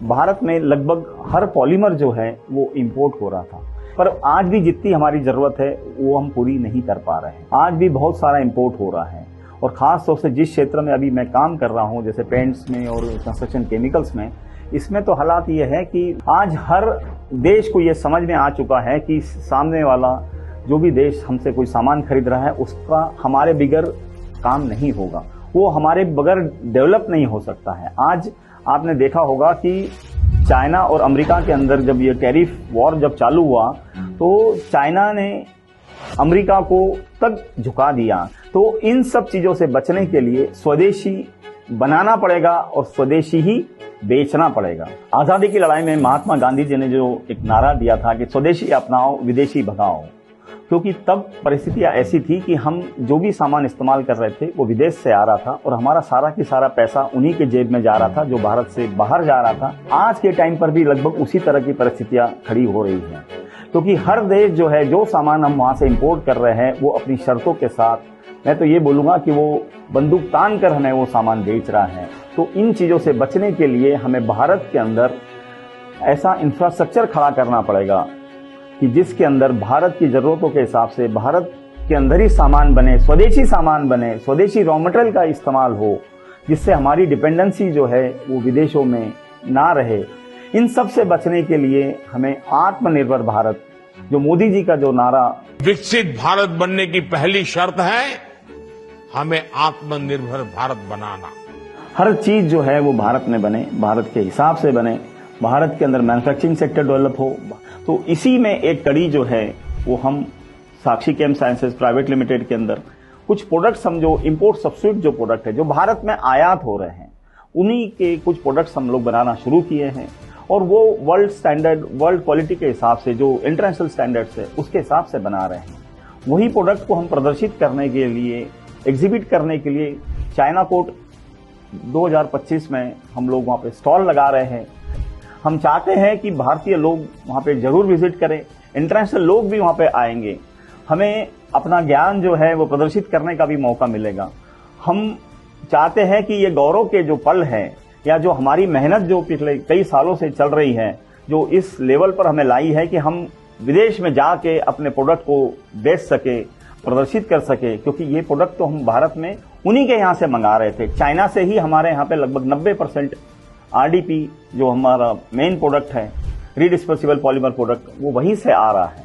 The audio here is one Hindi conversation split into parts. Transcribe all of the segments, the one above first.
भारत में लगभग हर पॉलीमर जो है वो इंपोर्ट हो रहा था, पर आज भी जितनी हमारी जरूरत है वो हम पूरी नहीं कर पा रहे हैं। आज भी बहुत सारा इंपोर्ट हो रहा है और खास तौर से जिस क्षेत्र में अभी मैं काम कर रहा हूं, जैसे पेंट्स में और कंस्ट्रक्शन केमिकल्स में, इसमें तो हालात ये है कि आज हर देश को ये समझ में आ चुका है कि सामने वाला जो भी देश हमसे कोई सामान खरीद रहा है उसका हमारे बगैर काम नहीं होगा, वो हमारे बगैर डेवलप नहीं हो सकता है। आज आपने देखा होगा कि चाइना और अमेरिका के अंदर जब ये टैरिफ वॉर जब चालू हुआ तो चाइना ने अमेरिका को तक झुका दिया। तो इन सब चीजों से बचने के लिए स्वदेशी बनाना पड़ेगा और स्वदेशी ही बेचना पड़ेगा। आजादी की लड़ाई में महात्मा गांधी जी ने जो एक नारा दिया था कि स्वदेशी अपनाओ विदेशी भगाओ, क्योंकि तब परिस्थितियां ऐसी थी कि हम जो भी सामान इस्तेमाल कर रहे थे वो विदेश से आ रहा था और हमारा सारा की सारा पैसा उन्हीं के जेब में जा रहा था जो भारत से बाहर जा रहा था। आज के टाइम पर भी लगभग उसी तरह की परिस्थितियां खड़ी हो रही हैं, क्योंकि हर देश जो है जो सामान हम वहां से इंपोर्ट कर रहे हैं वो अपनी शर्तों के साथ, मैं तो ये बोलूंगा कि वो बंदूक तान कर हमें वो सामान बेच रहा है। तो इन चीजों से बचने के लिए हमें भारत के अंदर ऐसा इंफ्रास्ट्रक्चर खड़ा करना पड़ेगा कि जिसके अंदर भारत की जरूरतों के हिसाब से भारत के अंदर ही सामान बने, स्वदेशी सामान बने, स्वदेशी रॉ मटेरियल का इस्तेमाल हो, जिससे हमारी डिपेंडेंसी जो है वो विदेशों में ना रहे। इन सब से बचने के लिए हमें आत्मनिर्भर भारत, जो मोदी जी का जो नारा विकसित भारत बनने की पहली शर्त है हमें आत्मनिर्भर भारत बनाना। हर चीज जो है वो भारत में बने, भारत के हिसाब से बने, भारत के अंदर मैन्युफैक्चरिंग सेक्टर डेवलप हो। तो इसी में एक कड़ी जो है वो हम साक्षी केम साइंसेज प्राइवेट लिमिटेड के अंदर कुछ प्रोडक्ट्स हम जो इंपोर्ट सब्सिट्यूट जो प्रोडक्ट है जो भारत में आयात हो रहे हैं उन्हीं के कुछ प्रोडक्ट्स हम लोग बनाना शुरू किए हैं और वो वर्ल्ड स्टैंडर्ड, वर्ल्ड क्वालिटी के हिसाब से जो इंटरनेशनल स्टैंडर्ड्स है उसके हिसाब से बना रहे हैं। वही प्रोडक्ट को हम प्रदर्शित करने के लिए, एग्जिबिट करने के लिए चाइना कोट 2025 में हम लोग वहां पे स्टॉल लगा रहे हैं। हम चाहते हैं कि भारतीय लोग वहां पे जरूर विजिट करें, इंटरनेशनल लोग भी वहां पे आएंगे, हमें अपना ज्ञान जो है वो प्रदर्शित करने का भी मौका मिलेगा। हम चाहते हैं कि ये गौरव के जो पल हैं या जो हमारी मेहनत जो पिछले कई सालों से चल रही है, जो इस लेवल पर हमें लाई है कि हम विदेश में जाके अपने प्रोडक्ट को बेच सके, प्रदर्शित कर सके, क्योंकि ये प्रोडक्ट तो हम भारत में उन्हीं के यहाँ से मंगा रहे थे। चाइना से ही हमारे यहाँ पे लगभग 90% RDP जो हमारा मेन प्रोडक्ट है, रीडिस्पर्सिबल पॉलीमर प्रोडक्ट, वो वहीं से आ रहा है।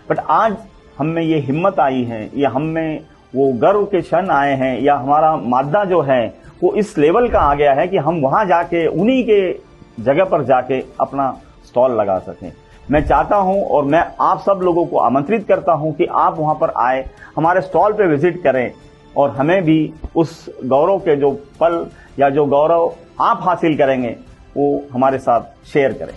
बट आज हम में ये हिम्मत आई है या हम में वो गर्व के क्षण आए हैं या हमारा मादा जो है वो इस लेवल का आ गया है कि हम वहां जाके उन्हीं के जगह पर जाके अपना स्टॉल लगा सकें। मैं चाहता हूं और मैं आप सब लोगों को आमंत्रित करता हूं कि आप वहां पर आए, हमारे स्टॉल पे विजिट करें और हमें भी उस गौरव के जो पल या जो गौरव आप हासिल करेंगे वो हमारे साथ शेयर करें।